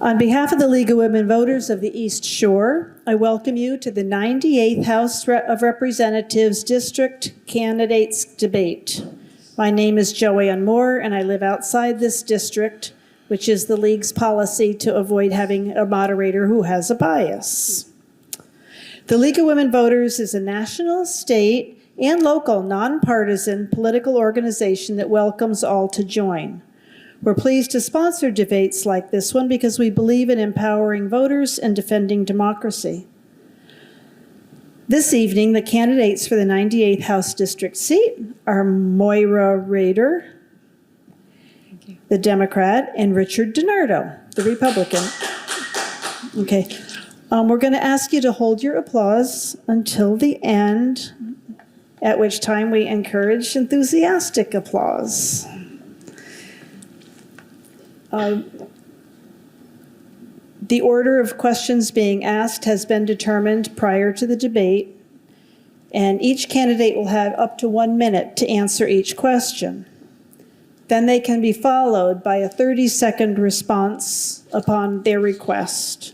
On behalf of the League of Women Voters of the East Shore, I welcome you to the 98th House of Representatives District Candidates Debate. My name is Joanne Moore, and I live outside this district, which is the League's policy to avoid having a moderator who has a bias. The League of Women Voters is a national, state, and local nonpartisan political organization that welcomes all to join. We're pleased to sponsor debates like this one because we believe in empowering voters and defending democracy. This evening, the candidates for the 98th House District seat are Moira Rader, the Democrat, and Richard DiNardo, the Republican. Okay, we're going to ask you to hold your applause until the end, at which time we encourage enthusiastic applause. The order of questions being asked has been determined prior to the debate, and each candidate will have up to 1 minute to answer each question. Then they can be followed by a 30-second response upon their request.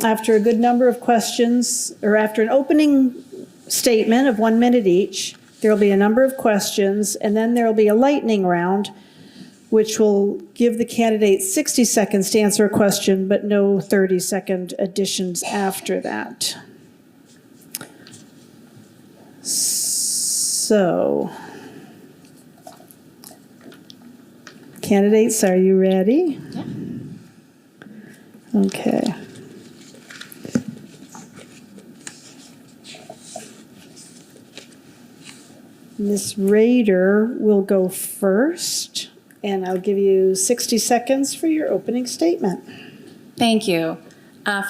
After a good number of questions, or after an opening statement of 1 minute each, there will be a number of questions, and then there will be a lightning round, which will give the candidates 60 seconds to answer a question, but no 30-second additions after that. So, candidates, are you ready? Yeah. Okay. Ms. Rader will go first. And I'll give you 60 seconds for your opening statement. Thank you.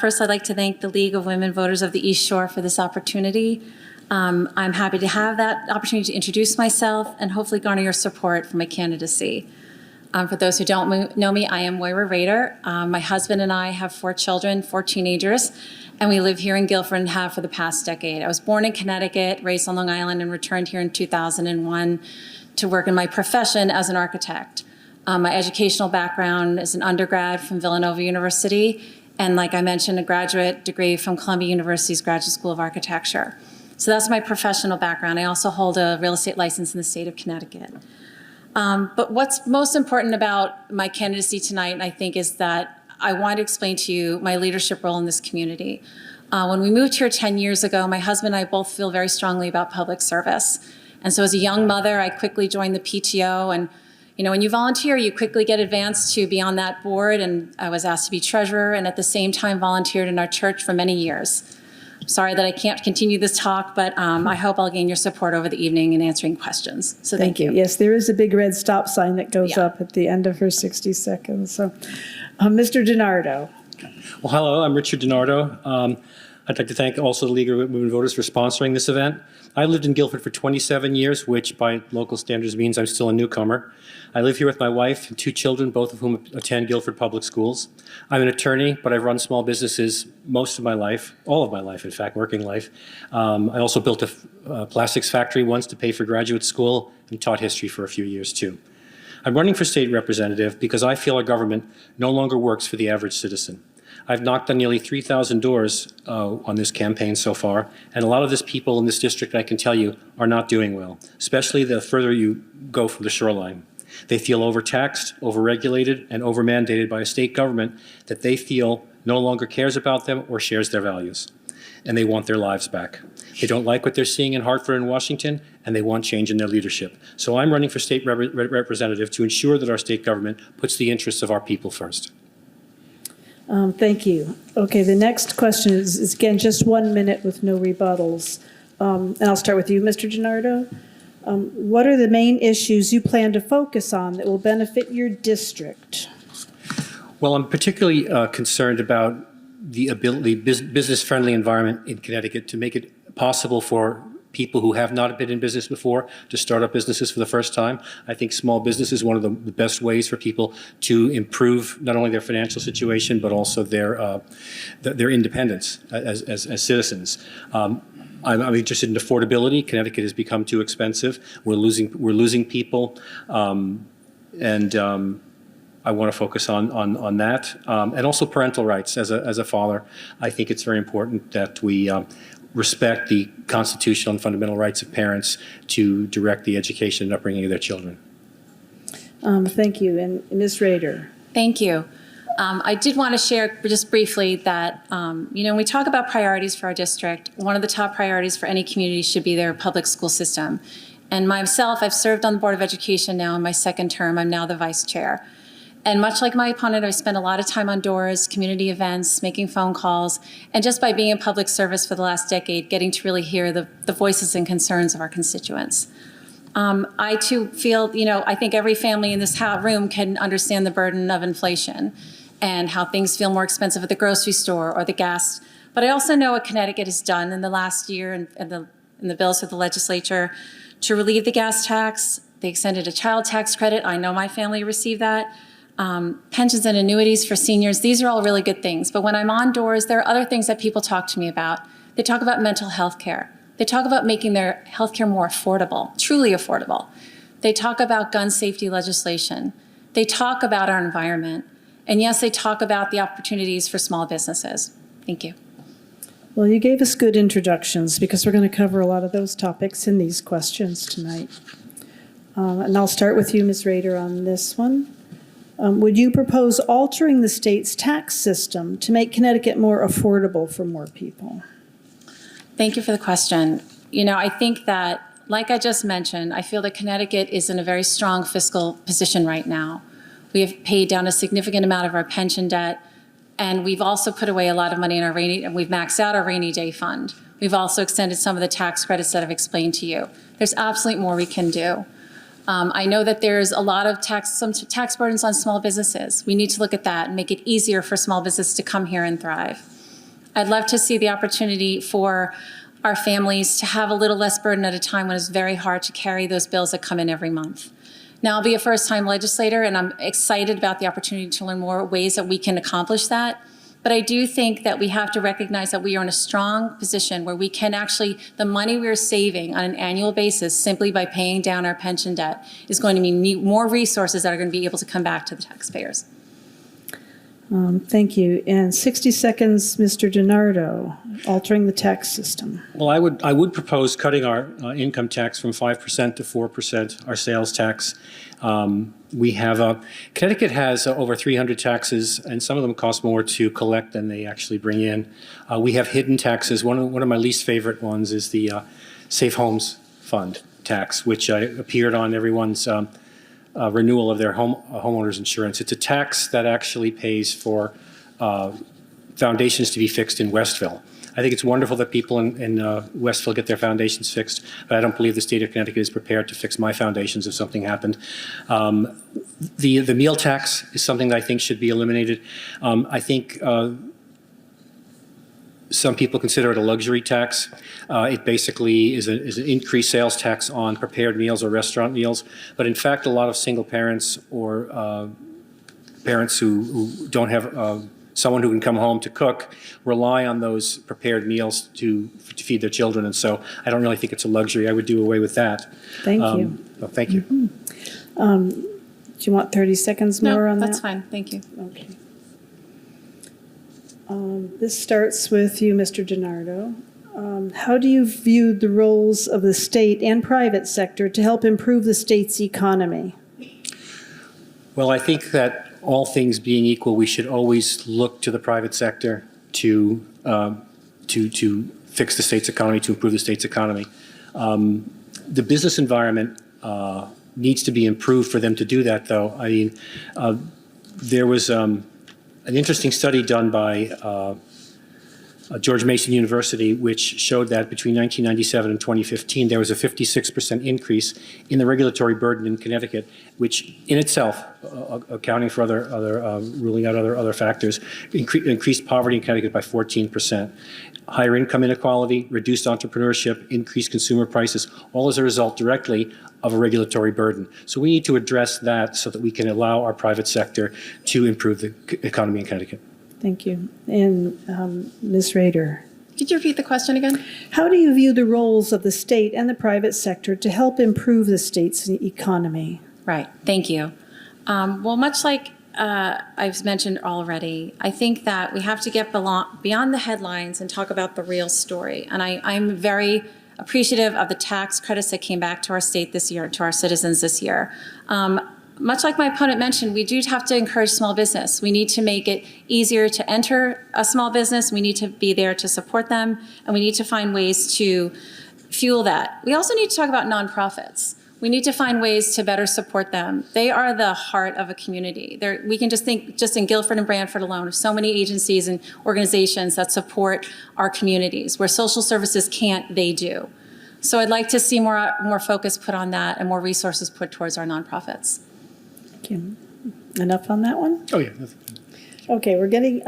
First, I'd like to thank the League of Women Voters of the East Shore for this opportunity. I'm happy to have that opportunity to introduce myself and hopefully garner your support for my candidacy. For those who don't know me, I am Moira Rader. My husband and I have 4 children, 4 teenagers, and we live here in Guilford and have for the past decade. I was born in Connecticut, raised on Long Island, and returned here in 2001 to work in my profession as an architect. My educational background is an undergrad from Villanova University, and like I mentioned, a graduate degree from Columbia University's Graduate School of Architecture. So that's my professional background. I also hold a real estate license in the state of Connecticut. But what's most important about my candidacy tonight, I think, is that I want to explain to you my leadership role in this community. When we moved here 10 years ago, my husband and I both feel very strongly about public service. And so as a young mother, I quickly joined the PTO, and when you volunteer, you quickly get advanced to be on that board, and I was asked to be treasurer and at the same time volunteered in our church for many years. I'm sorry that I can't continue this talk, but I hope I'll gain your support over the evening in answering questions. So thank you. Yes, there is a big red stop sign that goes up at the end of her 60 seconds. So, Mr. DiNardo. Well, hello, I'm Richard DiNardo. I'd like to thank also the League of Women Voters for sponsoring this event. I lived in Guilford for 27 years, which by local standards means I'm still a newcomer. I live here with my wife and 2 children, both of whom attend Guilford Public Schools. I'm an attorney, but I've run small businesses most of my life, all of my life, in fact, working life. I also built a plastics factory once to pay for graduate school and taught history for a few years too. I'm running for state representative because I feel our government no longer works for the average citizen. I've knocked on nearly 3,000 doors on this campaign so far, and a lot of these people in this district, I can tell you, are not doing well, especially the further you go from the shoreline. They feel overtaxed, overregulated, and overmandated by a state government that they feel no longer cares about them or shares their values, and they want their lives back. They don't like what they're seeing in Hartford and Washington, and they want change in their leadership. So I'm running for state representative to ensure that our state government puts the interests of our people first. Thank you. Okay, the next question is again, just 1 minute with no rebuttals. And I'll start with you, Mr. DiNardo. What are the main issues you plan to focus on that will benefit your district? Well, I'm particularly concerned about the business-friendly environment in Connecticut to make it possible for people who have not been in business before to start up businesses for the first time. I think small business is one of the best ways for people to improve not only their financial situation, but also their independence as citizens. I'm interested in affordability. Connecticut has become too expensive. We're losing people, and I want to focus on that. And also parental rights. As a father, I think it's very important that we respect the constitutional and fundamental rights of parents to direct the education and upbringing of their children. Thank you. And Ms. Rader. Thank you. I did want to share just briefly that, when we talk about priorities for our district, one of the top priorities for any community should be their public school system. And myself, I've served on the Board of Education now in my second term. I'm now the vice chair. And much like my opponent, I've spent a lot of time on doors, community events, making phone calls, and just by being in public service for the last decade, getting to really hear the voices and concerns of our constituents. I too feel, I think every family in this room can understand the burden of inflation and how things feel more expensive at the grocery store or the gas. But I also know what Connecticut has done in the last year in the bills of the legislature to relieve the gas tax. They extended a child tax credit. I know my family received that. Pensions and annuities for seniors. These are all really good things. But when I'm on doors, there are other things that people talk to me about. They talk about mental health care. They talk about making their health care more affordable, truly affordable. They talk about gun safety legislation. They talk about our environment. And yes, they talk about the opportunities for small businesses. Thank you. Well, you gave us good introductions because we're going to cover a lot of those topics in these questions tonight. And I'll start with you, Ms. Rader, on this one. Would you propose altering the state's tax system to make Connecticut more affordable for more people? Thank you for the question. I think that, like I just mentioned, I feel that Connecticut is in a very strong fiscal position right now. We have paid down a significant amount of our pension debt, and we've also put away a lot of money in we've maxed out our rainy day fund. We've also extended some of the tax credits that I've explained to you. There's absolutely more we can do. I know that there's a lot of some tax burdens on small businesses. We need to look at that and make it easier for small business to come here and thrive. I'd love to see the opportunity for our families to have a little less burden at a time when it's very hard to carry those bills that come in every month. Now, I'll be a first-time legislator, and I'm excited about the opportunity to learn more ways that we can accomplish that. But I do think that we have to recognize that we are in a strong position where we can actually, the money we're saving on an annual basis simply by paying down our pension debt is going to mean more resources that are going to be able to come back to the taxpayers. Thank you. And 60 seconds, Mr. DiNardo, altering the tax system. Well, I would propose cutting our income tax from 5% to 4%, our sales tax. Connecticut has over 300 taxes, and some of them cost more to collect than they actually bring in. We have hidden taxes. One of my least favorite ones is the Safe Homes Fund tax, which appeared on everyone's renewal of their homeowner's insurance. It's a tax that actually pays for foundations to be fixed in Westville. I think it's wonderful that people in Westville get their foundations fixed, but I don't believe the state of Connecticut is prepared to fix my foundations if something happened. The meal tax is something that I think should be eliminated. I think some people consider it a luxury tax. It basically is an increased sales tax on prepared meals or restaurant meals. But in fact, a lot of single parents or parents who don't have someone who can come home to cook rely on those prepared meals to feed their children. And so I don't really think it's a luxury. I would do away with that. Thank you. Well, thank you. Do you want 30 seconds more on that? No, that's fine. Thank you. Okay. This starts with you, Mr. DiNardo. How do you view the roles of the state and private sector to help improve the state's economy? Well, I think that all things being equal, we should always look to the private sector to fix the state's economy, to improve the state's economy. The business environment needs to be improved for them to do that, though. I mean, there was an interesting study done by George Mason University, which showed that between 1997 and 2015, there was a 56% increase in the regulatory burden in Connecticut, which in itself, accounting for ruling out other factors, increased poverty in Connecticut by 14%. Higher income inequality, reduced entrepreneurship, increased consumer prices, all as a result directly of a regulatory burden. So we need to address that so that we can allow our private sector to improve the economy in Connecticut. Thank you. And Ms. Rader. Could you repeat the question again? How do you view the roles of the state and the private sector to help improve the state's economy? Right. Thank you. Well, much like I've mentioned already, I think that we have to get beyond the headlines and talk about the real story. And I'm very appreciative of the tax credits that came back to our state this year, to our citizens this year. Much like my opponent mentioned, we do have to encourage small business. We need to make it easier to enter a small business. We need to be there to support them, and we need to find ways to fuel that. We also need to talk about nonprofits. We need to find ways to better support them. They are the heart of a community. We can just think, just in Guilford and Brantford alone, of so many agencies and organizations that support our communities. Where social services can't, they do. So I'd like to see more focus put on that and more resources put towards our nonprofits. Thank you. Enough on that one? Oh, yeah. Okay, we're getting,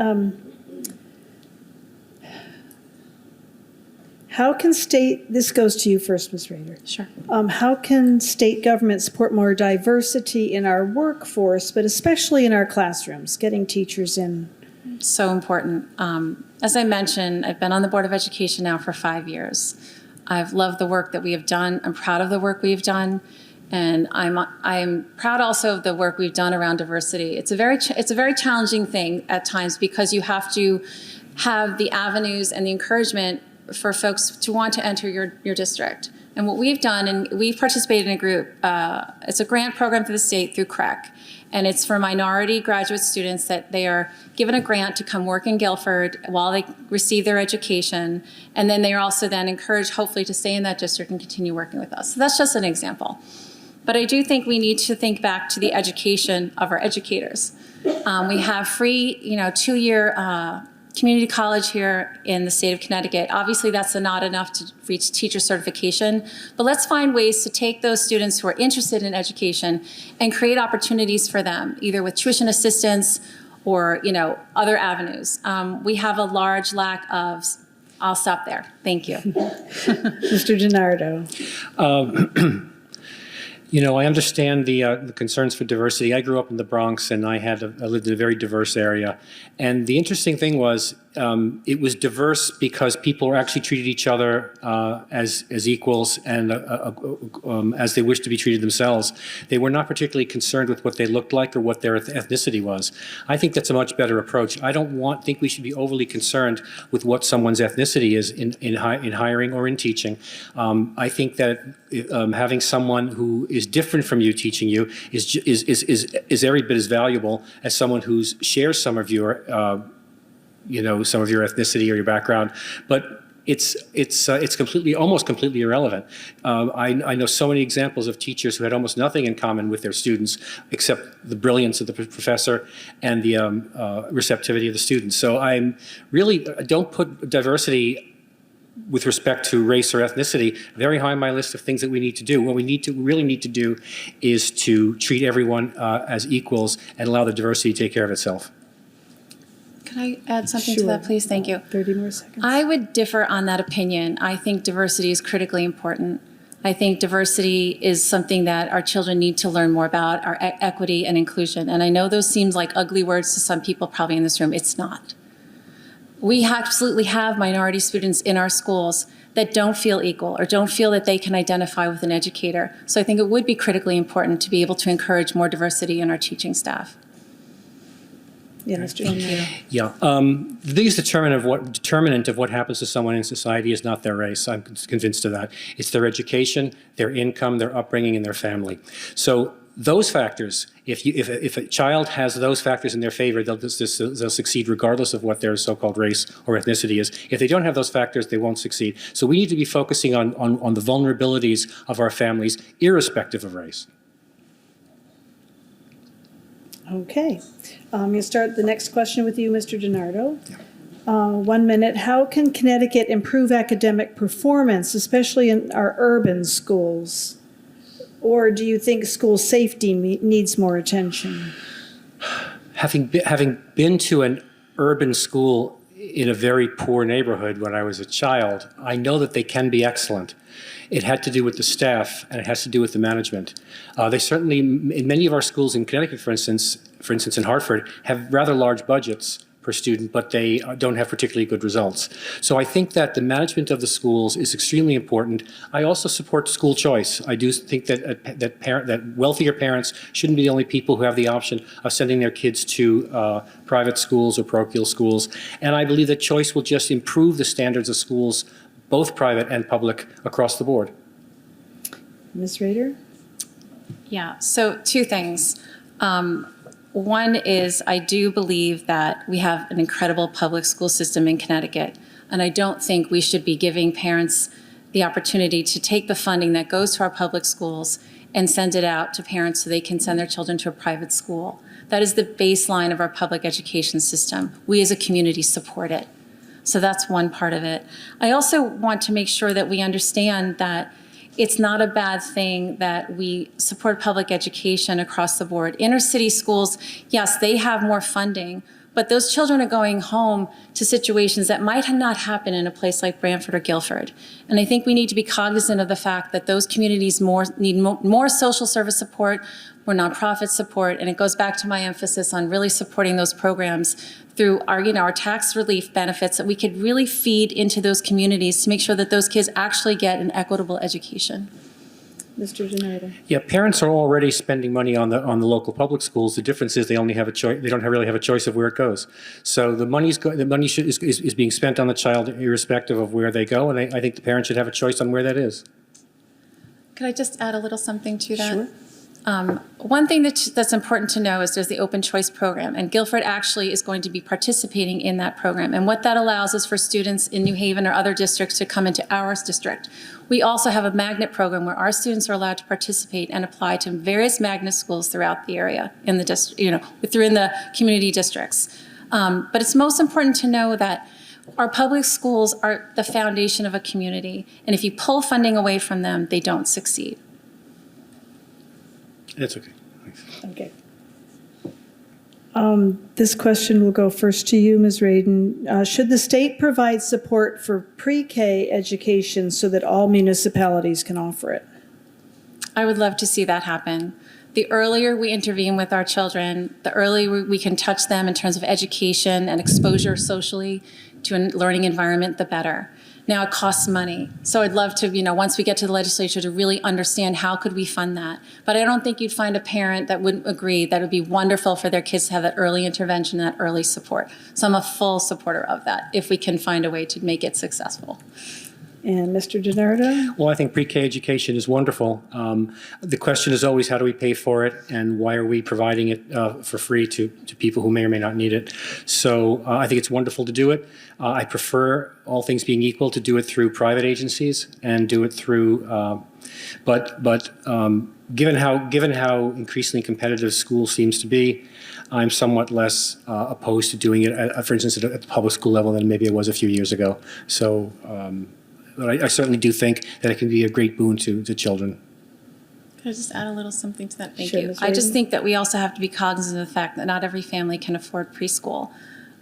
how can this goes to you first, Ms. Rader. Sure. How can state government support more diversity in our workforce, but especially in our classrooms, getting teachers in? So important. As I mentioned, I've been on the Board of Education now for 5 years. I've loved the work that we have done. I'm proud of the work we've done. And I'm proud also of the work we've done around diversity. It's a very challenging thing at times because you have to have the avenues and the encouragement for folks to want to enter your district. And what we've done, and we've participated in a group, it's a grant program through the state through CREC. And it's for minority graduate students that they are given a grant to come work in Guilford while they receive their education. And then they are also then encouraged, hopefully, to stay in that district and continue working with us. So that's just an example. But I do think we need to think back to the education of our educators. We have free, 2-year community college here in the state of Connecticut. Obviously, that's not enough to reach teacher certification, but let's find ways to take those students who are interested in education and create opportunities for them, either with tuition assistance or, other avenues. We have a large lack of, I'll stop there. Thank you. Mr. DiNardo. I understand the concerns for diversity. I grew up in the Bronx, and I lived in a very diverse area. And the interesting thing was, it was diverse because people were actually treated each other as equals and as they wished to be treated themselves. They were not particularly concerned with what they looked like or what their ethnicity was. I think that's a much better approach. I don't think we should be overly concerned with what someone's ethnicity is in hiring or in teaching. I think that having someone who is different from you teaching you is every bit as valuable as someone who shares some of your some of your ethnicity or your background, but it's almost completely irrelevant. I know so many examples of teachers who had almost nothing in common with their students except the brilliance of the professor and the receptivity of the students. So don't put diversity with respect to race or ethnicity very high on my list of things that we need to do. What we really need to do is to treat everyone as equals and allow the diversity to take care of itself. Can I add something to that, please? Thank you. 30 more seconds. I would differ on that opinion. I think diversity is critically important. I think diversity is something that our children need to learn more about, our equity and inclusion. And I know those seem like ugly words to some people probably in this room. It's not. We absolutely have minority students in our schools that don't feel equal or don't feel that they can identify with an educator. So I think it would be critically important to be able to encourage more diversity in our teaching staff. Yeah, Mr. DiNardo. Yeah, the biggest determinant of what happens to someone in society is not their race. I'm convinced of that. It's their education, their income, their upbringing, and their family. So those factors, if a child has those factors in their favor, they'll succeed regardless of what their so-called race or ethnicity is. If they don't have those factors, they won't succeed. So we need to be focusing on the vulnerabilities of our families, irrespective of race. Okay. You'll start the next question with you, Mr. DiNardo. 1 minute. How can Connecticut improve academic performance, especially in our urban schools? Or do you think school safety needs more attention? Having been to an urban school in a very poor neighborhood when I was a child, I know that they can be excellent. It had to do with the staff, and it has to do with the management. They certainly, in many of our schools in Connecticut, for instance in Hartford, have rather large budgets per student, but they don't have particularly good results. So I think that the management of the schools is extremely important. I also support school choice. I do think that wealthier parents shouldn't be the only people who have the option of sending their kids to private schools or parochial schools. And I believe that choice will just improve the standards of schools, both private and public, across the board. Ms. Rader? Yeah, so two things. One is I do believe that we have an incredible public school system in Connecticut, and I don't think we should be giving parents the opportunity to take the funding that goes to our public schools and send it out to parents so they can send their children to a private school. That is the baseline of our public education system. We as a community support it. So that's one part of it. I also want to make sure that we understand that it's not a bad thing that we support public education across the board. Inner city schools, yes, they have more funding, but those children are going home to situations that might not happen in a place like Branford or Guilford. And I think we need to be cognizant of the fact that those communities need more social service support, more nonprofit support, and it goes back to my emphasis on really supporting those programs through our tax relief benefits that we could really feed into those communities to make sure that those kids actually get an equitable education. Mr. DiNardo? Yeah, parents are already spending money on the local public schools. The difference is they only have a choice. They don't really have a choice of where it goes. So the money is being spent on the child irrespective of where they go, and I think the parents should have a choice on where that is. Could I just add a little something to that? Sure. One thing that's important to know is there's the Open Choice Program, and Guilford actually is going to be participating in that program. And what that allows is for students in New Haven or other districts to come into our district. We also have a magnet program where our students are allowed to participate and apply to various magnet schools throughout the area, in the within the community districts. But it's most important to know that our public schools are the foundation of a community, and if you pull funding away from them, they don't succeed. It's okay. Thanks. Okay. This question will go first to you, Ms. Radin. Should the state provide support for pre-K education so that all municipalities can offer it? I would love to see that happen. The earlier we intervene with our children, the earlier we can touch them in terms of education and exposure socially to a learning environment, the better. Now it costs money. So I'd love to, once we get to the legislature, to really understand how could we fund that. But I don't think you'd find a parent that wouldn't agree that it would be wonderful for their kids to have that early intervention, that early support. So I'm a full supporter of that if we can find a way to make it successful. And Mr. DiNardo? Well, I think pre-K education is wonderful. The question is always, how do we pay for it, and why are we providing it for free to people who may or may not need it? So I think it's wonderful to do it. I prefer, all things being equal, to do it through private agencies and do it through, given how increasingly competitive school seems to be, I'm somewhat less opposed to doing it, for instance, at the public school level than maybe it was a few years ago. So. But I certainly do think that it can be a great boon to children. Could I just add a little something to that? Thank Sure, you. Ms. I just Radin. think that we also have to be cognizant of the fact that not every family can afford preschool.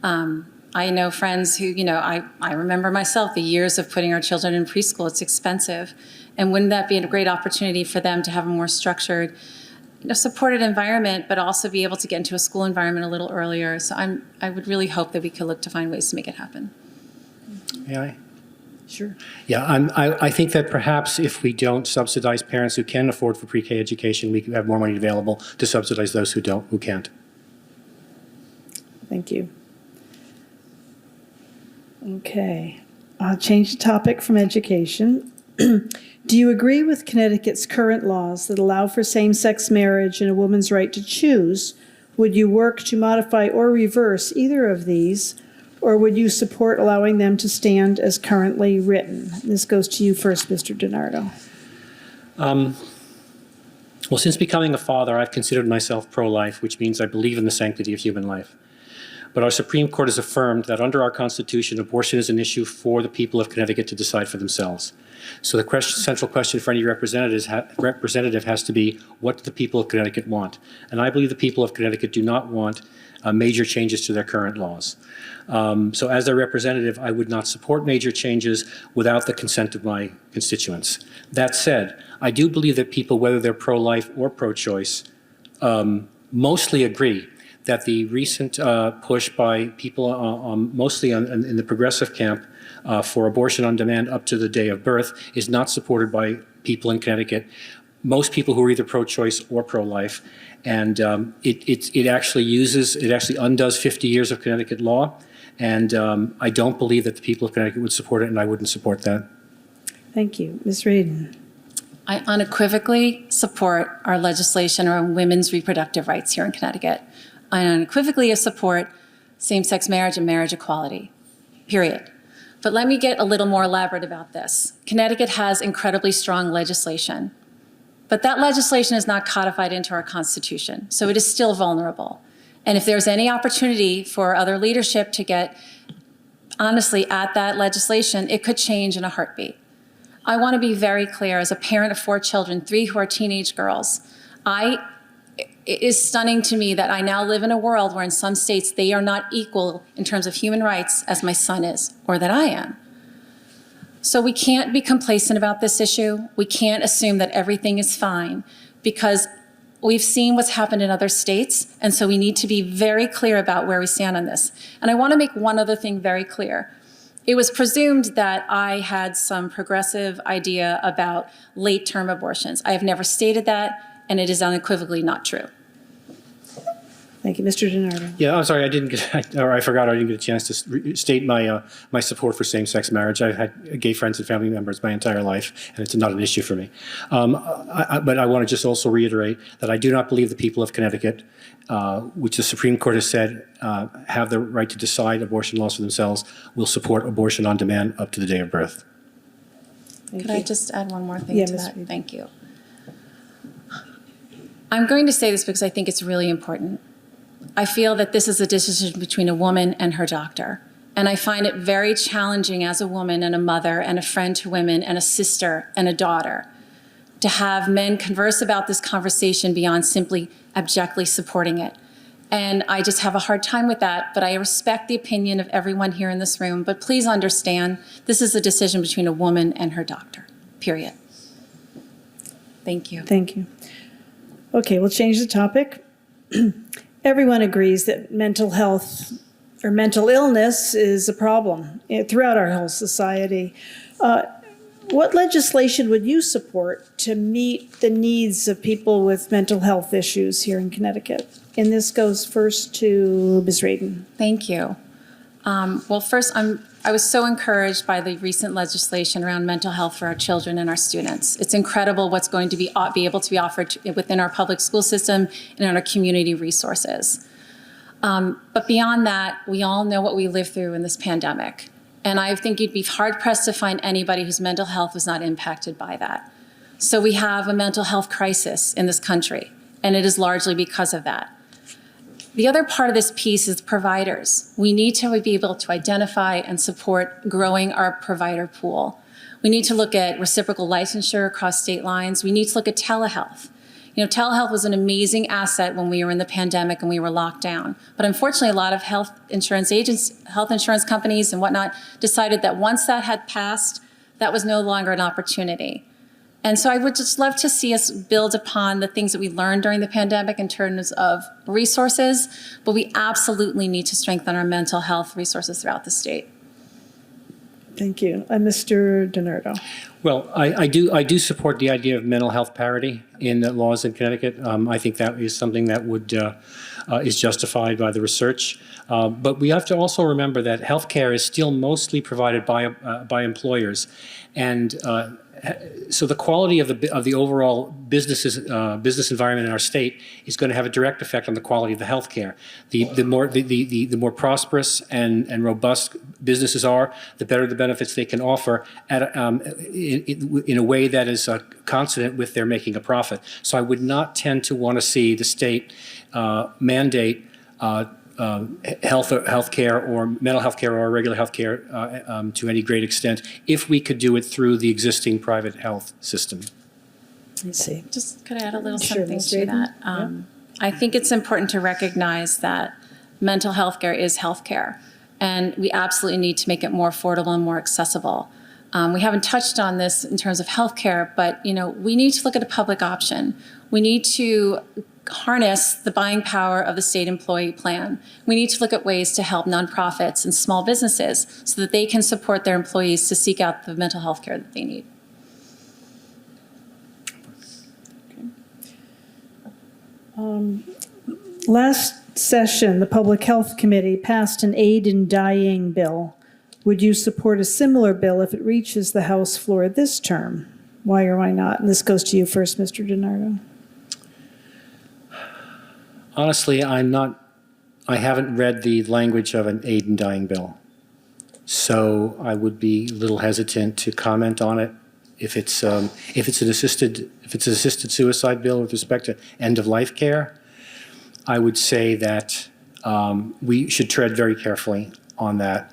I know friends who, I remember myself the years of putting our children in preschool. It's expensive. And wouldn't that be a great opportunity for them to have a more structured, supported environment, but also be able to get into a school environment a little earlier? So I would really hope that we could look to find ways to make it happen. May I? Sure. Yeah, I think that perhaps if we don't subsidize parents who can afford for pre-K education, we could have more money available to subsidize those who can't. Thank you. Okay. I'll change the topic from education. Do you agree with Connecticut's current laws that allow for same-sex marriage and a woman's right to choose? Would you work to modify or reverse either of these? Or would you support allowing them to stand as currently written? This goes to you first, Mr. DiNardo. Well, since becoming a father, I've considered myself pro-life, which means I believe in the sanctity of human life. But our Supreme Court has affirmed that under our Constitution, abortion is an issue for the people of Connecticut to decide for themselves. So the central question for any representative has to be, what do the people of Connecticut want? And I believe the people of Connecticut do not want major changes to their current laws. So as their representative, I would not support major changes without the consent of my constituents. That said, I do believe that people, whether they're pro-life or pro-choice, mostly agree that the recent push by people mostly in the progressive camp for abortion on demand up to the day of birth is not supported by people in Connecticut. Most people who are either pro-choice or pro-life, and it actually undoes 50 years of Connecticut law, and I don't believe that the people of Connecticut would support it, and I wouldn't support that. Thank you. Ms. Radin. I unequivocally support our legislation around women's reproductive rights here in Connecticut. I unequivocally support same-sex marriage and marriage equality, period. But let me get a little more elaborate about this. Connecticut has incredibly strong legislation, but that legislation is not codified into our Constitution, so it is still vulnerable. And if there's any opportunity for other leadership to get honestly at that legislation, it could change in a heartbeat. I want to be very clear, as a parent of 4 children, 3 who are teenage girls, it is stunning to me that I now live in a world where in some states they are not equal in terms of human rights as my son is, or that I am. So we can't be complacent about this issue. We can't assume that everything is fine, because we've seen what's happened in other states, and so we need to be very clear about where we stand on this. And I want to make one other thing very clear. It was presumed that I had some progressive idea about late-term abortions. I have never stated that, and it is unequivocally not true. Thank you. Mr. DiNardo. Yeah, I'm sorry, I forgot I didn't get a chance to state my my support for same-sex marriage. I've had gay friends and family members my entire life, and it's not an issue for me. But I want to just also reiterate that I do not believe the people of Connecticut, which the Supreme Court has said have the right to decide abortion laws for themselves, will support abortion on demand up to the day of birth. Could I just add one more thing to Ms. that? Reed. Thank you. I'm going to say this because I think it's really important. I feel that this is a decision between a woman and her doctor. And I find it very challenging as a woman and a mother and a friend to women and a sister and a daughter to have men converse about this conversation beyond simply abjectly supporting it. And I just have a hard time with that, but I respect the opinion of everyone here in this room. But please understand, this is a decision between a woman and her doctor, period. Thank you. Thank you. Okay, we'll change the topic. Everyone agrees that mental health or mental illness is a problem throughout our whole society. What legislation would you support to meet the needs of people with mental health issues here in Connecticut? And this goes first to Ms. Radin. Thank you. Well, first, I was so encouraged by the recent legislation around mental health for our children and our students. It's incredible what's going to be able to be offered within our public school system and in our community resources. But beyond that, we all know what we lived through in this pandemic. And I think you'd be hard-pressed to find anybody whose mental health was not impacted by that. So we have a mental health crisis in this country, and it is largely because of that. The other part of this piece is providers. We need to be able to identify and support growing our provider pool. We need to look at reciprocal licensure across state lines. We need to look at telehealth. You know, telehealth was an amazing asset when we were in the pandemic and we were locked down. But unfortunately, a lot of health insurance companies and whatnot decided that once that had passed, that was no longer an opportunity. And so I would just love to see us build upon the things that we learned during the pandemic in terms of resources, but we absolutely need to strengthen our mental health resources throughout the state. Thank you. Mr. DiNardo. Well, I do support the idea of mental health parity in the laws in Connecticut. I think that is something that would is justified by the research. But we have to also remember that healthcare is still mostly provided by employers, and so the quality of the overall business environment in our state is going to have a direct effect on the quality of the healthcare. The more prosperous and robust businesses are, the better the benefits they can offer in a way that is consonant with their making a profit. So I would not tend to want to see the state mandate health care or mental health care or regular health care to any great extent if we could do it through the existing private health system. Let's see. Just could I add a little Sure, something Ms. to Radin. that? I think it's important to recognize that mental health care is health care, and we absolutely need to make it more affordable and more accessible. We haven't touched on this in terms of health care, but we need to look at a public option. We need to harness the buying power of the state employee plan. We need to look at ways to help nonprofits and small businesses so that they can support their employees to seek out the mental health care that they need. Last session, the Public Health Committee passed an aid in dying bill. Would you support a similar bill if it reaches the House floor this term? Why or why not? And this goes to you first, Mr. DiNardo. Honestly, I haven't read the language of an aid in dying bill. So I would be a little hesitant to comment on it. If it's an assisted suicide bill with respect to end of life care, I would say that we should tread very carefully on that.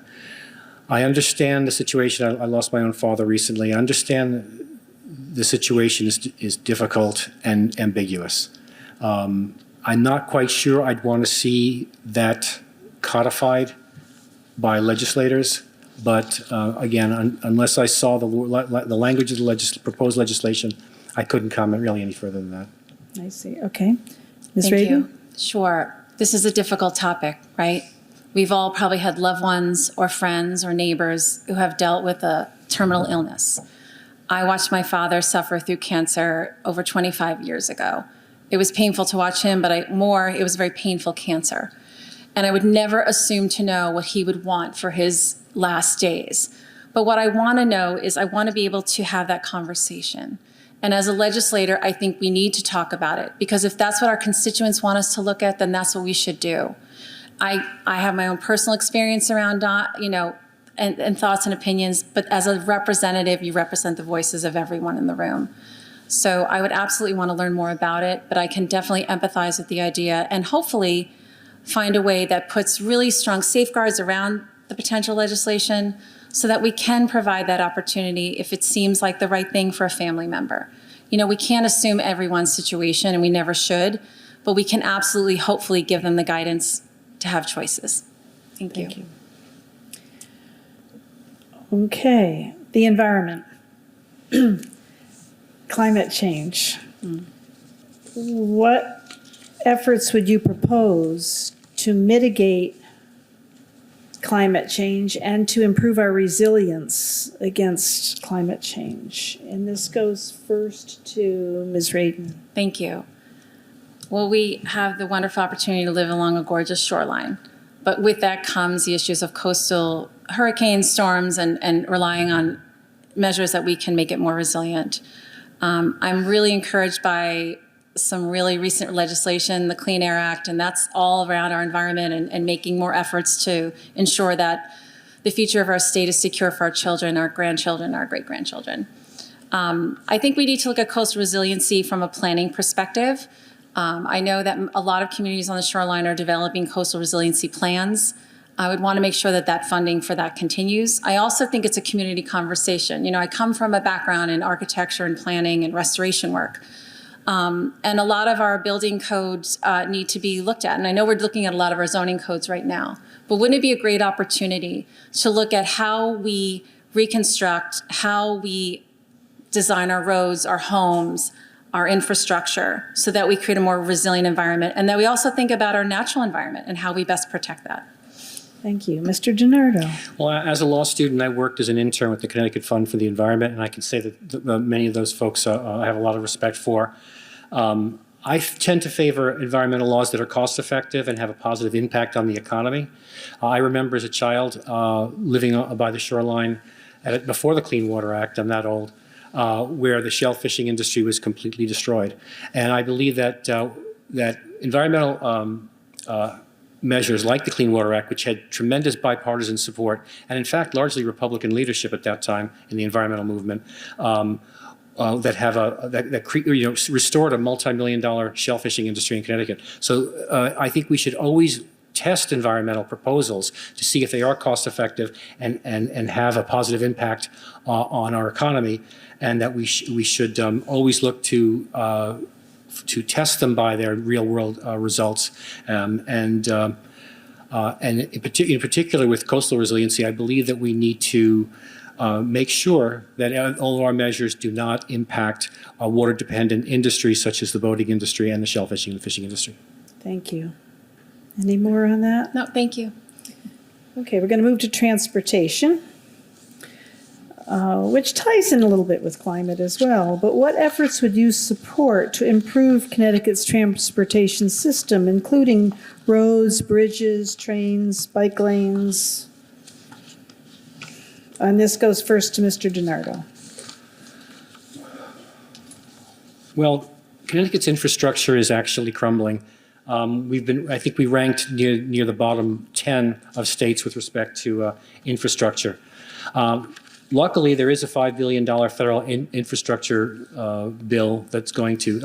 I understand the situation. I lost my own father recently. I understand the situation is difficult and ambiguous. I'm not quite sure I'd want to see that codified by legislators, but again, unless I saw the language of the proposed legislation, I couldn't comment really any further than that. I see. Okay. Ms. Thank Rabin? you. Sure. This is a difficult topic, right? We've all probably had loved ones or friends or neighbors who have dealt with a terminal illness. I watched my father suffer through cancer over 25 years ago. It was painful to watch him, but it was very painful cancer. And I would never assume to know what he would want for his last days. But what I want to know is I want to be able to have that conversation. And as a legislator, I think we need to talk about it, because if that's what our constituents want us to look at, then that's what we should do. I have my own personal experience around, and thoughts and opinions, but as a representative, you represent the voices of everyone in the room. So I would absolutely want to learn more about it, but I can definitely empathize with the idea and hopefully find a way that puts really strong safeguards around the potential legislation so that we can provide that opportunity if it seems like the right thing for a family member. We can't assume everyone's situation, and we never should, but we can absolutely, hopefully, give them the guidance to have choices. Thank you. Okay. The environment. Climate change. What efforts would you propose to mitigate climate change and to improve our resilience against climate change? And this goes first to Ms. Radin. Thank you. Well, we have the wonderful opportunity to live along a gorgeous shoreline, but with that comes the issues of coastal hurricane storms and relying on measures that we can make it more resilient. I'm really encouraged by some really recent legislation, the Clean Air Act, and that's all around our environment and making more efforts to ensure that the future of our state is secure for our children, our grandchildren, our great-grandchildren. I think we need to look at coastal resiliency from a planning perspective. I know that a lot of communities on the shoreline are developing coastal resiliency plans. I would want to make sure that that funding for that continues. I also think it's a community conversation. I come from a background in architecture and planning and restoration work. And a lot of our building codes need to be looked at. And I know we're looking at a lot of our zoning codes right now. But wouldn't it be a great opportunity to look at how we reconstruct, how we design our roads, our homes, our infrastructure, so that we create a more resilient environment, and that we also think about our natural environment and how we best protect that. Thank you. Mr. DiNardo. Well, as a law student, I worked as an intern with the Connecticut Fund for the Environment, and I can say that many of those folks I have a lot of respect for. I tend to favor environmental laws that are cost-effective and have a positive impact on the economy. I remember as a child living by the shoreline before the Clean Water Act, I'm that old, where the shell fishing industry was completely destroyed. And I believe that that environmental measures like the Clean Water Act, which had tremendous bipartisan support, and in fact largely Republican leadership at that time in the environmental movement, that restored a multi-million-dollar shell fishing industry in Connecticut. So I think we should always test environmental proposals to see if they are cost-effective and have a positive impact on our economy, and that we should always look to test them by their real-world results. And in particular with coastal resiliency, I believe that we need to make sure that all of our measures do not impact water-dependent industries such as the boating industry and the shellfishing and fishing industry. Thank you. Any more on that? No, thank you. Okay, we're going to move to transportation, which ties in a little bit with climate as well. But what efforts would you support to improve Connecticut's transportation system, including roads, bridges, trains, bike lanes? And this goes first to Mr. DiNardo. Well, Connecticut's infrastructure is actually crumbling. I think we ranked near the bottom 10 of states with respect to infrastructure. Luckily, there is a $5 billion federal infrastructure bill that's going to,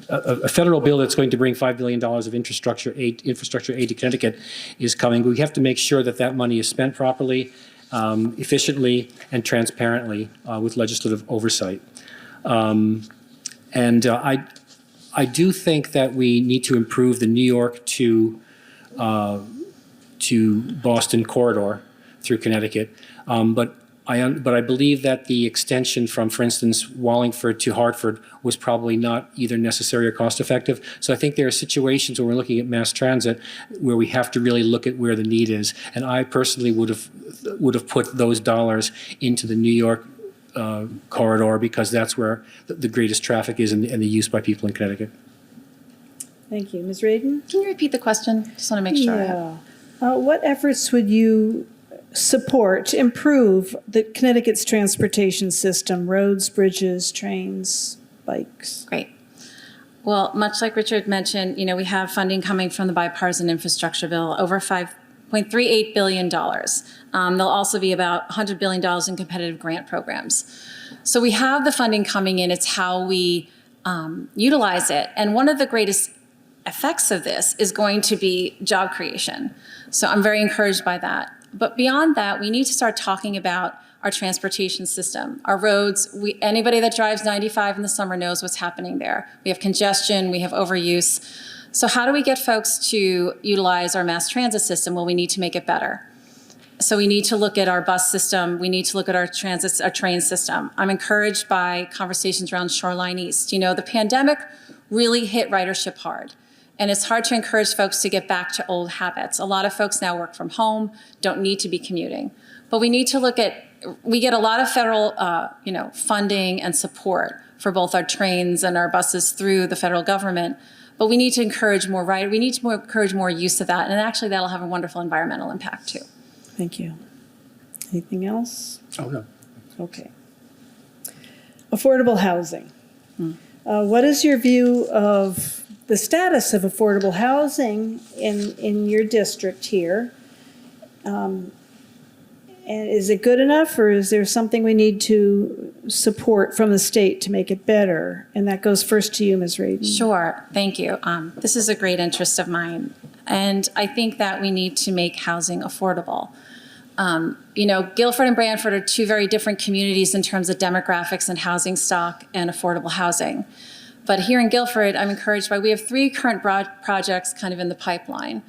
a federal bill that's going to bring $5 billion of infrastructure aid to Connecticut is coming. We have to make sure that that money is spent properly, efficiently, and transparently with legislative oversight. I do think that we need to improve the New York to Boston corridor through Connecticut. But I believe that the extension from, for instance, Wallingford to Hartford was probably not either necessary or cost effective. So I think there are situations where we're looking at mass transit where we have to really look at where the need is. And I personally would have put those dollars into the New York corridor because that's where the greatest traffic is and the use by people in Connecticut. Thank you. Ms. Radin? Can you repeat the question? Just want to make sure. Yeah. What efforts would you support to improve the Connecticut's transportation system, roads, bridges, trains, bikes? Great. Well, much like Richard mentioned, we have funding coming from the bipartisan infrastructure bill, over $5.38 billion. There'll also be about $100 billion in competitive grant programs. So we have the funding coming in. It's how we utilize it. And one of the greatest effects of this is going to be job creation. So I'm very encouraged by that. But beyond that, we need to start talking about our transportation system, our roads. Anybody that drives 95 in the summer knows what's happening there. We have congestion, we have overuse. So how do we get folks to utilize our mass transit system? Well, we need to make it better. So we need to look at our bus system. We need to look at our train system. I'm encouraged by conversations around Shoreline East. The pandemic really hit ridership hard. And it's hard to encourage folks to get back to old habits. A lot of folks now work from home, don't need to be commuting. But we need to look at, we get a lot of federal funding and support for both our trains and our buses through the federal government. But we need to encourage more we need to encourage more use of that. And actually that'll have a wonderful environmental impact too. Thank you. Anything else? Oh, no. Okay. Affordable housing. What is your view of the status of affordable housing in your district here? And is it good enough, or is there something we need to support from the state to make it better? And that goes first to you, Ms. Radin. Sure, thank you. This is a great interest of mine. And I think that we need to make housing affordable. Guilford and Branford are two very different communities in terms of demographics and housing stock and affordable housing. But here in Guilford, I'm encouraged by, we have 3 current projects kind of in the pipeline.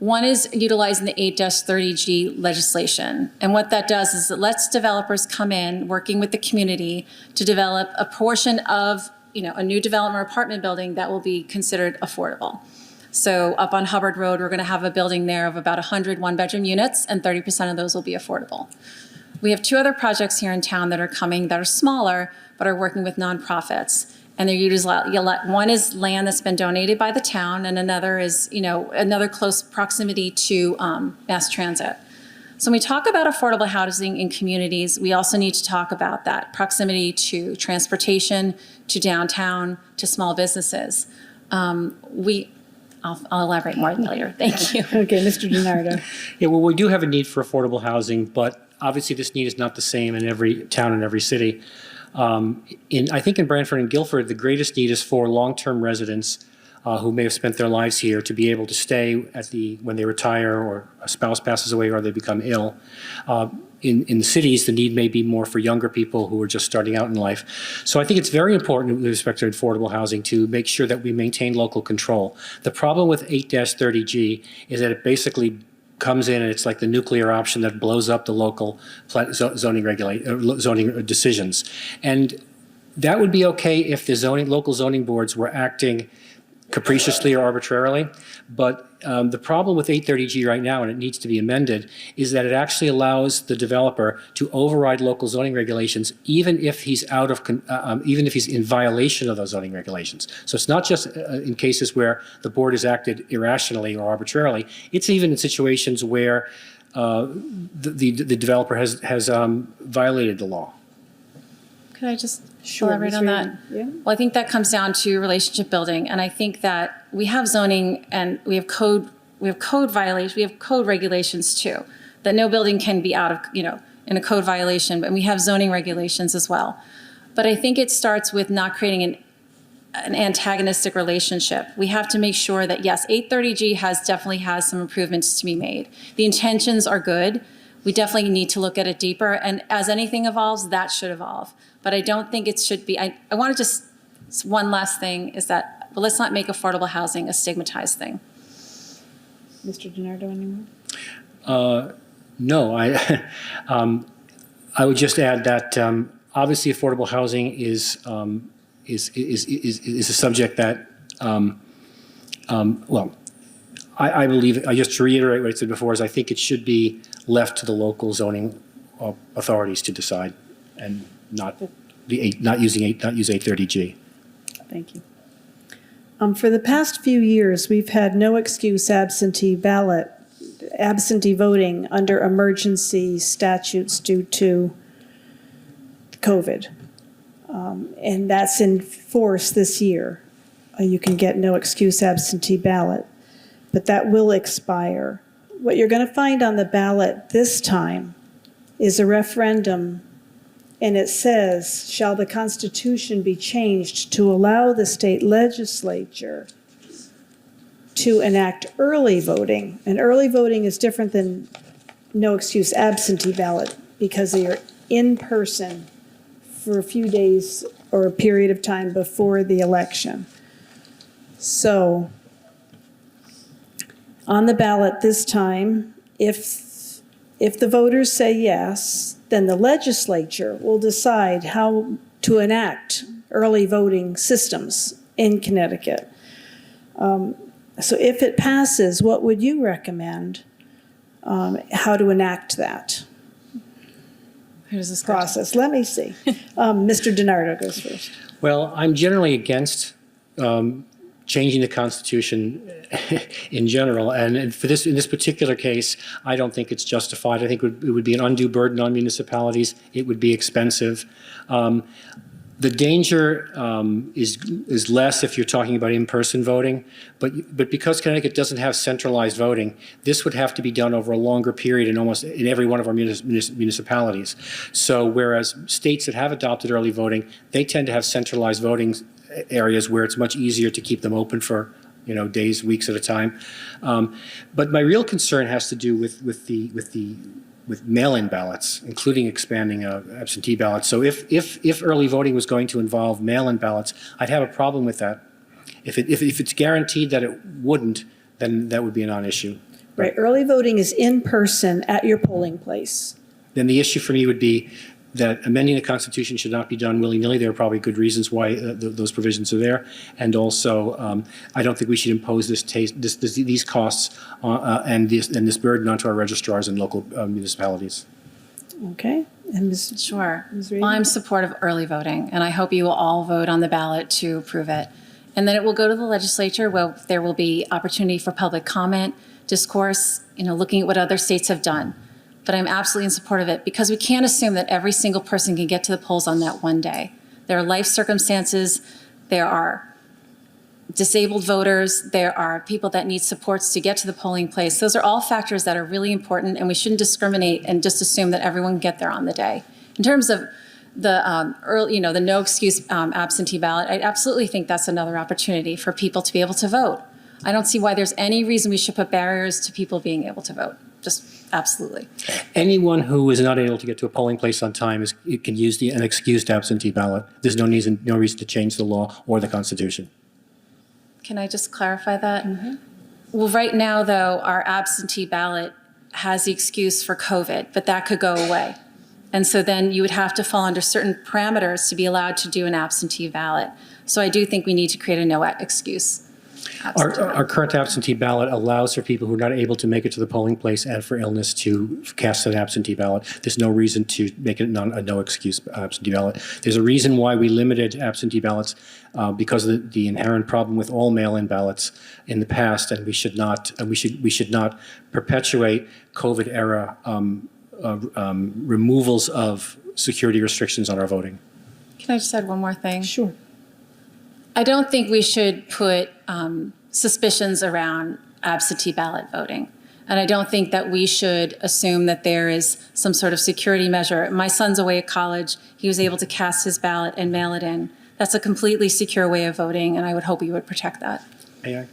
One is utilizing the 8-30G legislation. And what that does is it lets developers come in, working with the community, to develop a portion of a new development or apartment building that will be considered affordable. So up on Hubbard Road, we're going to have a building there of about 100 one-bedroom units, and 30% of those will be affordable. We have 2 other projects here in town that are coming that are smaller, but are working with nonprofits. And they're one is land that's been donated by the town, and another is, another close proximity to mass transit. So when we talk about affordable housing in communities, we also need to talk about that proximity to transportation, to downtown, to small businesses. I'll elaborate more later. Thank you. Okay, Mr. DiNardo. Yeah, well, we do have a need for affordable housing, but obviously this need is not the same in every town and every city. I think in Branford and Guilford, the greatest need is for long-term residents who may have spent their lives here to be able to stay when they retire or a spouse passes away or they become ill. In the cities, the need may be more for younger people who are just starting out in life. So I think it's very important with respect to affordable housing to make sure that we maintain local control. The problem with 8-30G is that it basically comes in and it's like the nuclear option that blows up the local zoning decisions. And that would be okay if the local zoning boards were acting capriciously or arbitrarily. But the problem with 830G right now, and it needs to be amended, is that it actually allows the developer to override local zoning regulations, even if he's even if he's in violation of those zoning regulations. So it's not just in cases where the board has acted irrationally or arbitrarily. It's even in situations where the developer has violated the law. Could I just Sure, elaborate Ms. on that? Reardon. Yeah. Well, I think that comes down to relationship building, and I think that we have zoning and we have code violations, we have code regulations too, that no building can be out of, in a code violation, but we have zoning regulations as well. But I think it starts with not creating an antagonistic relationship. We have to make sure that, yes, 830G definitely has some improvements to be made. The intentions are good. We definitely need to look at it deeper, and as anything evolves, that should evolve. But I don't think it should be, I want to just, one last thing is that, well, let's not make affordable housing a stigmatized thing. Mr. DiNardo, any more? No, I would just add that obviously affordable housing is a subject that, well, I believe, just to reiterate what I said before, is I think it should be left to the local zoning authorities to decide, and not use 830G. Thank you. For the past few years, we've had no excuse absentee voting under emergency statutes due to COVID. And that's in force this year. You can get no excuse absentee ballot, but that will expire. What you're going to find on the ballot this time is a referendum, and it says, shall the Constitution be changed to allow the state legislature to enact early voting? And early voting is different than no excuse absentee ballot, because you're in person for a few days or a period of time before the election. So on the ballot this time, if the voters say yes, then the legislature will decide how to enact early voting systems in Connecticut. So if it passes, what would you recommend how to enact that Who does this go to? process? Let me see. Mr. DiNardo goes first. Well, I'm generally against changing the Constitution in general, and in this particular case, I don't think it's justified. I think it would be an undue burden on municipalities. It would be expensive. The danger is less if you're talking about in-person voting, but because Connecticut doesn't have centralized voting, this would have to be done over a longer period in every one of our municipalities. So whereas states that have adopted early voting, they tend to have centralized voting areas where it's much easier to keep them open for days, weeks at a time. But my real concern has to do with mail-in ballots, including expanding absentee ballots. So if early voting was going to involve mail-in ballots, I'd have a problem with that. If it's guaranteed that it wouldn't, then that would be a non-issue. Right, early voting is in person at your polling place. Then the issue for me would be that amending the Constitution should not be done willy-nilly. There are probably good reasons why those provisions are there. And also, I don't think we should impose these costs and this burden onto our registrars and local municipalities. Okay, and Ms. Sure. Ms. Well, Reardon? I'm supportive of early voting, and I hope you will all vote on the ballot to approve it. And then it will go to the legislature, where there will be opportunity for public comment, discourse, looking at what other states have done. But I'm absolutely in support of it, because we can't assume that every single person can get to the polls on that one day. There are life circumstances, there are disabled voters, there are people that need supports to get to the polling place. Those are all factors that are really important, and we shouldn't discriminate and just assume that everyone can get there on the day. In terms of the the no excuse absentee ballot, I absolutely think that's another opportunity for people to be able to vote. I don't see why there's any reason we should put barriers to people being able to vote. Just absolutely. Anyone who is not able to get to a polling place on time can use an excused absentee ballot. There's no reason to change the law or the Constitution. Can I just clarify that? Well, right now, though, our absentee ballot has the excuse for COVID, but that could go away. And so then you would have to fall under certain parameters to be allowed to do an absentee ballot. So I do think we need to create a no excuse. Our current absentee ballot allows for people who are not able to make it to the polling place and for illness to cast an absentee ballot. There's no reason to make it a no excuse absentee ballot. There's a reason why we limited absentee ballots because of the inherent problem with all mail-in ballots in the past, and we should not perpetuate COVID era removals of security restrictions on our voting. Can I just add one more thing? Sure. I don't think we should put suspicions around absentee ballot voting. And I don't think that we should assume that there is some sort of security measure. My son's away at college. He was able to cast his ballot and mail it in. That's a completely secure way of voting, and I would hope we would protect that. May I?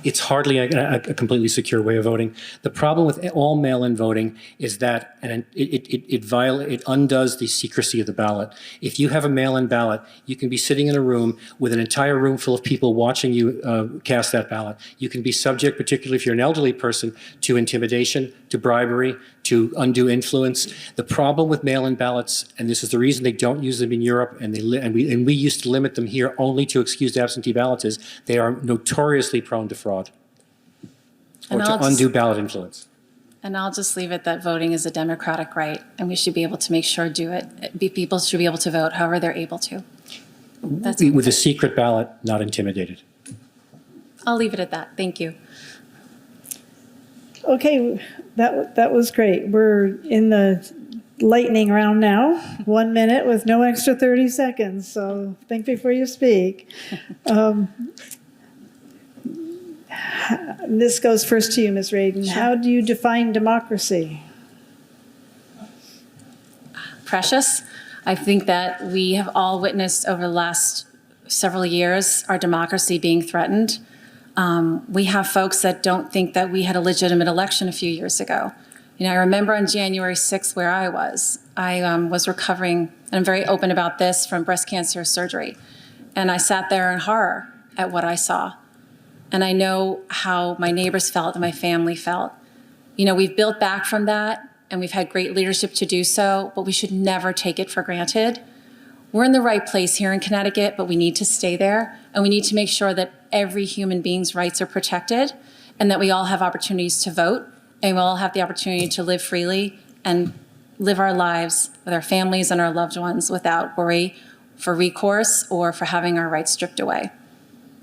It's hardly a completely secure way of voting. The problem with all mail-in voting is that it undoes the secrecy of the ballot. If you have a mail-in ballot, you can be sitting in a room with an entire room full of people watching you cast that ballot. You can be subject, particularly if you're an elderly person, to intimidation, to bribery, to undue influence. The problem with mail-in ballots, and this is the reason they don't use them in Europe, and we used to limit them here only to excused absentee ballots, is they are notoriously prone to fraud or to undue ballot influence. And I'll just leave it that voting is a democratic right, and we should be able to make sure do it. People should be able to vote however they're able to. That's With a secret ballot, not intimidated. I'll leave it at that. Thank you. Okay, that was great. We're in the lightning round now, 1 minute with no extra 30 seconds, so think before you speak. This goes first to you, Ms. Radin. Sure. How do you define democracy? Precious. I think that we have all witnessed over the last several years our democracy being threatened. We have folks that don't think that we had a legitimate election a few years ago. You know, I remember on January 6th where I was recovering, and I'm very open about this, from breast cancer surgery. And I sat there in horror at what I saw. And I know how my neighbors felt and my family felt. You know, we've built back from that, and we've had great leadership to do so, but we should never take it for granted. We're in the right place here in Connecticut, but we need to stay there, and we need to make sure that every human being's rights are protected, and that we all have opportunities to vote, and we all have the opportunity to live freely and live our lives with our families and our loved ones without worry for recourse or for having our rights stripped away.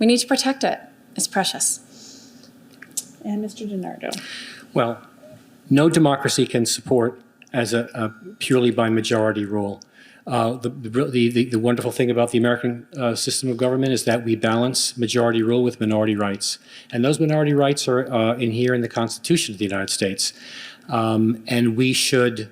We need to protect it. It's precious. And Mr. DiNardo. Well, no democracy can support as a purely by majority rule. The wonderful thing about the American system of government is that we balance majority rule with minority rights. And those minority rights are inherent in the Constitution of the United States. And we should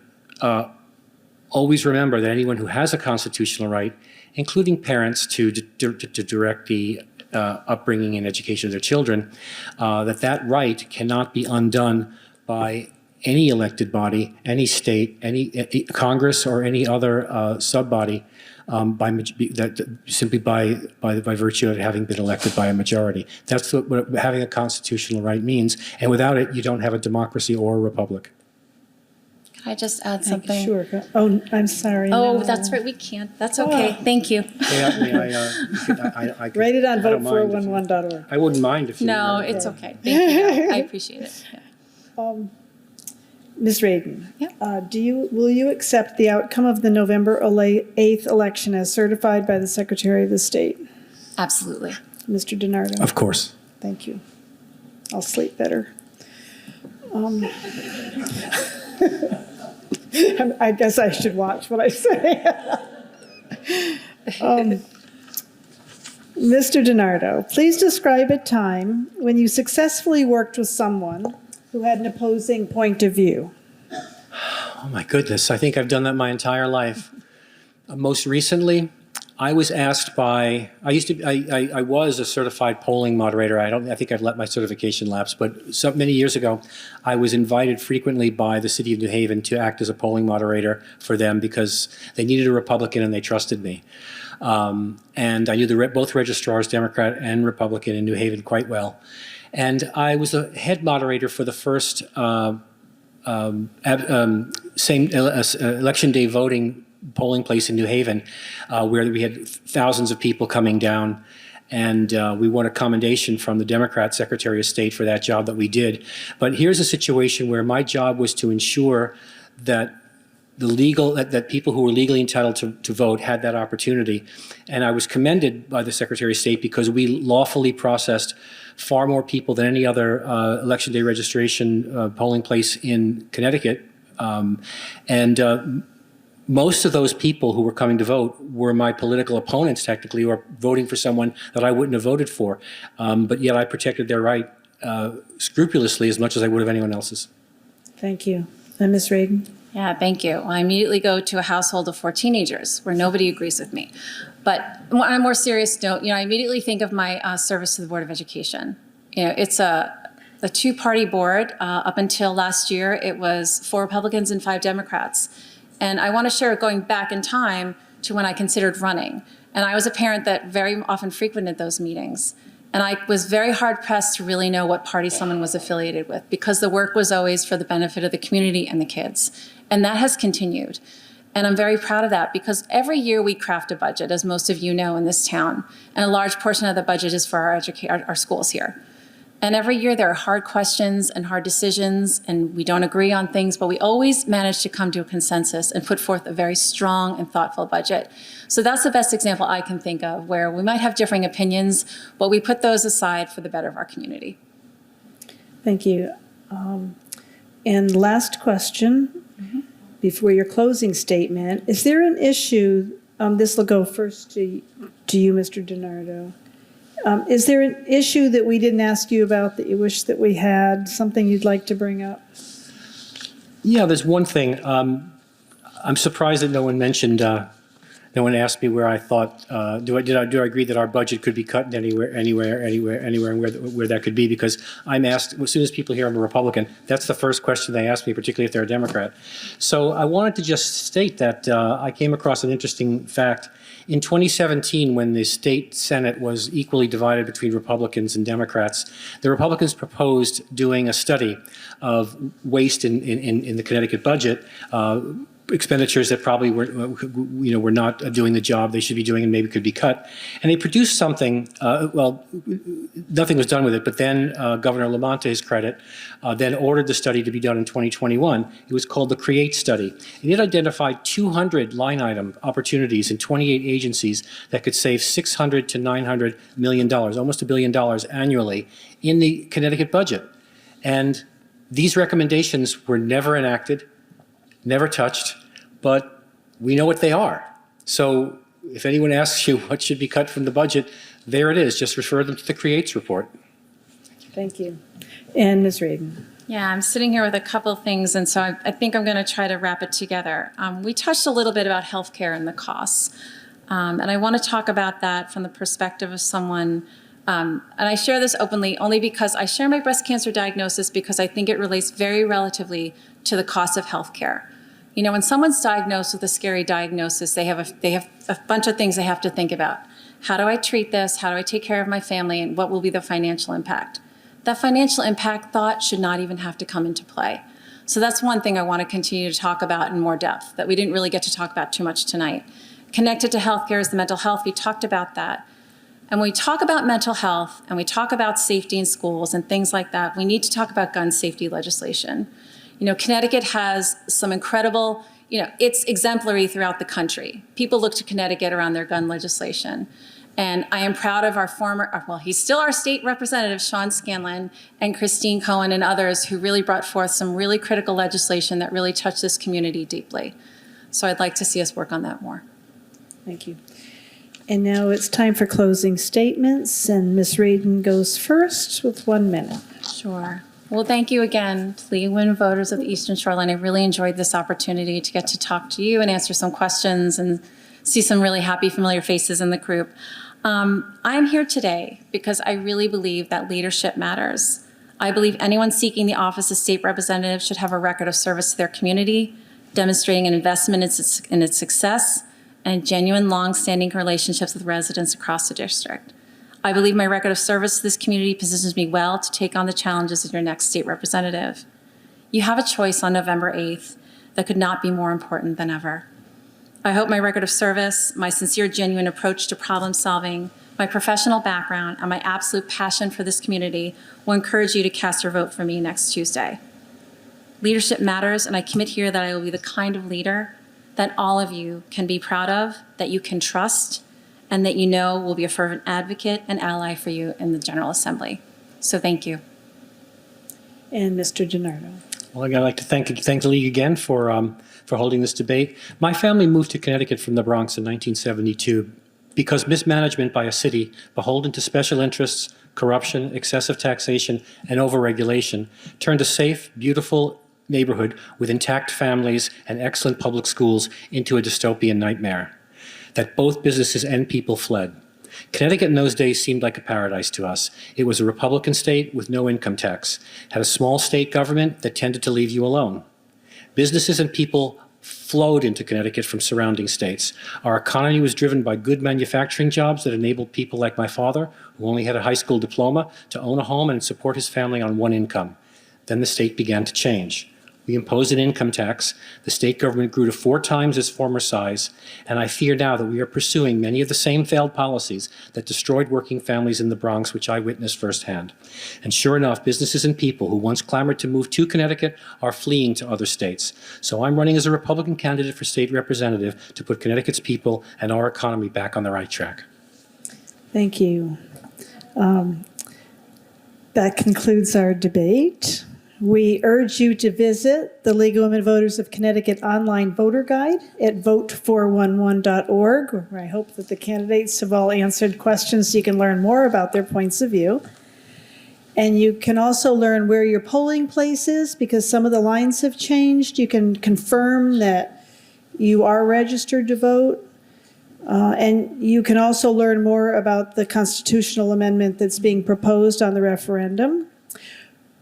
always remember that anyone who has a constitutional right, including parents to direct the upbringing and education of their children, that right cannot be undone by any elected body, any state, any Congress, or any other sub-body, simply by virtue of having been elected by a majority. That's what having a constitutional right means, and without it, you don't have a democracy or a republic. Can I just add something? Sure. Oh, I'm sorry. Oh, No. that's right. We can't. That's okay. Thank you. I Write it on I don't mind if you- vote411.org. I wouldn't mind if you. No, it's okay. Thank you. I appreciate it. Yeah. Ms. Radin. Yeah. Will you accept the outcome of the November 8th election as certified by the Secretary of the State? Absolutely. Mr. DiNardo? Of course. Thank you. I'll sleep better. I guess I should watch what I say. Mr. DiNardo, please describe a time when you successfully worked with someone who had an opposing point of view. Oh my goodness, I think I've done that my entire life. Most recently, I was asked by, I was a certified polling moderator. I think I've let my certification lapse, but many years ago, I was invited frequently by the city of New Haven to act as a polling moderator for them because they needed a Republican and they trusted me. And I knew both registrars, Democrat and Republican in New Haven, quite well. And I was the head moderator for the first election day voting polling place in New Haven, where we had thousands of people coming down. And we won a commendation from the Democrat Secretary of State for that job that we did. But here's a situation where my job was to ensure that that people who were legally entitled to vote had that opportunity. And I was commended by the Secretary of State because we lawfully processed far more people than any other election day registration polling place in Connecticut. Most of those people who were coming to vote were my political opponents, technically, or voting for someone that I wouldn't have voted for. But yet I protected their right scrupulously as much as I would have anyone else's. Thank you. And Ms. Radin? Yeah, thank you. I immediately go to a household of 4 teenagers where nobody agrees with me. But on a more serious note, I immediately think of my service to the Board of Education. It's a two-party board. Up until last year, it was 4 Republicans and 5 Democrats. And I want to share going back in time to when I considered running. And I was a parent that very often frequented those meetings. And I was very hard-pressed to really know what party someone was affiliated with because the work was always for the benefit of the community and the kids. And that has continued. And I'm very proud of that because every year we craft a budget, as most of you know, in this town. And a large portion of the budget is for our schools here. And every year there are hard questions and hard decisions, and we don't agree on things, but we always manage to come to a consensus and put forth a very strong and thoughtful budget. So that's the best example I can think of where we might have differing opinions, but we put those aside for the better of our community. Thank you. And last question, before your closing statement, is there an issue, this will go first to you, Mr. DiNardo. Is there an issue that we didn't ask you about that you wish that we had, something you'd like to bring up? Yeah, there's one thing. I'm surprised that no one mentioned, no one asked me where I thought, do I agree that our budget could be cut anywhere, and where that could be? Because I'm asked, as soon as people hear I'm a Republican, that's the first question they ask me, particularly if they're a Democrat. So I wanted to just state that I came across an interesting fact. In 2017, when the state Senate was equally divided between Republicans and Democrats, the Republicans proposed doing a study of waste in the Connecticut budget, expenditures that probably were not doing the job they should be doing and maybe could be cut. And they produced something, well, nothing was done with it, but then Governor Lamont, to his credit, then ordered the study to be done in 2021. It was called the CREATE study. And it identified 200 line item opportunities in 28 agencies that could save $600 to $900 million, almost $1 billion annually in the Connecticut budget. And these recommendations were never enacted, never touched, but we know what they are. So if anyone asks you what should be cut from the budget, there it is. Just refer them to the CREATES report. Thank you. And Ms. Radin. Yeah, I'm sitting here with a couple of things, and so I think I'm going to try to wrap it together. We touched a little bit about healthcare and the costs, and I want to talk about that from the perspective of someone, and I share this openly only because I share my breast cancer diagnosis because I think it relates very relatively to the cost of healthcare. When someone's diagnosed with a scary diagnosis, they have a bunch of things they have to think about. How do I treat this? How do I take care of my family? And what will be the financial impact? That financial impact thought should not even have to come into play. So that's one thing I want to continue to talk about in more depth that we didn't really get to talk about too much tonight. Connected to healthcare is the mental health. We talked about that. And when we talk about mental health and we talk about safety in schools and things like that, we need to talk about gun safety legislation. Connecticut has some incredible, it's exemplary throughout the country. People look to Connecticut around their gun legislation. And I am proud of our he's still our state representative, Sean Scanlon, and Christine Cohen and others who really brought forth some really critical legislation that really touched this community deeply. So I'd like to see us work on that more. Thank you. And now it's time for closing statements, and Ms. Radin goes first with 1 minute. Sure. Well, thank you again to the women voters of the Eastern Shoreline. I really enjoyed this opportunity to get to talk to you and answer some questions and see some really happy, familiar faces in the group. I'm here today because I really believe that leadership matters. I believe anyone seeking the office of state representative should have a record of service to their community, demonstrating an investment in its success and genuine, long-standing relationships with residents across the district. I believe my record of service to this community positions me well to take on the challenges of your next state representative. You have a choice on November 8th that could not be more important than ever. I hope my record of service, my sincere, genuine approach to problem solving, my professional background, and my absolute passion for this community will encourage you to cast your vote for me next Tuesday. Leadership matters, and I commit here that I will be the kind of leader that all of you can be proud of, that you can trust, and that you know will be a fervent advocate and ally for you in the General Assembly. So thank you. And Mr. DiNardo. Well, I'd like to thank the League again for holding this debate. My family moved to Connecticut from the Bronx in 1972 because mismanagement by a city beholden to special interests, corruption, excessive taxation, and overregulation turned a safe, beautiful neighborhood with intact families and excellent public schools into a dystopian nightmare that both businesses and people fled. Connecticut in those days seemed like a paradise to us. It was a Republican state with no income tax, had a small state government that tended to leave you alone. Businesses and people flowed into Connecticut from surrounding states. Our economy was driven by good manufacturing jobs that enabled people like my father, who only had a high school diploma, to own a home and support his family on one income. Then the state began to change. We imposed an income tax. The state government grew to 4 times its former size, and I fear now that we are pursuing many of the same failed policies that destroyed working families in the Bronx, which I witnessed firsthand. And sure enough, businesses and people who once clamored to move to Connecticut are fleeing to other states. So I'm running as a Republican candidate for state representative to put Connecticut's people and our economy back on the right track. Thank you. That concludes our debate. We urge you to visit the League of Women Voters of Connecticut online voter guide at vote411.org, where I hope that the candidates have all answered questions so you can learn more about their points of view. And you can also learn where your polling place is, because some of the lines have changed. You can confirm that you are registered to vote. And you can also learn more about the constitutional amendment that's being proposed on the referendum.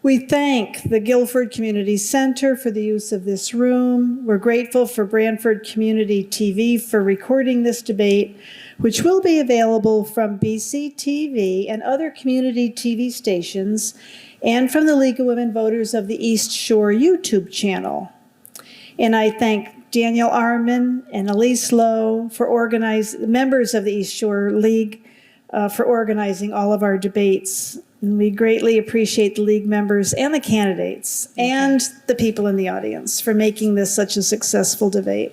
We thank the Guilford Community Center for the use of this room. We're grateful for Branford Community TV for recording this debate, which will be available from BCTV and other community TV stations, and from the League of Women Voters of the East Shore YouTube channel. And I thank Daniel Arman and Elise Lowe for members of the East Shore League for organizing all of our debates. And we greatly appreciate the League members and the candidates and the people in the audience for making this such a successful debate.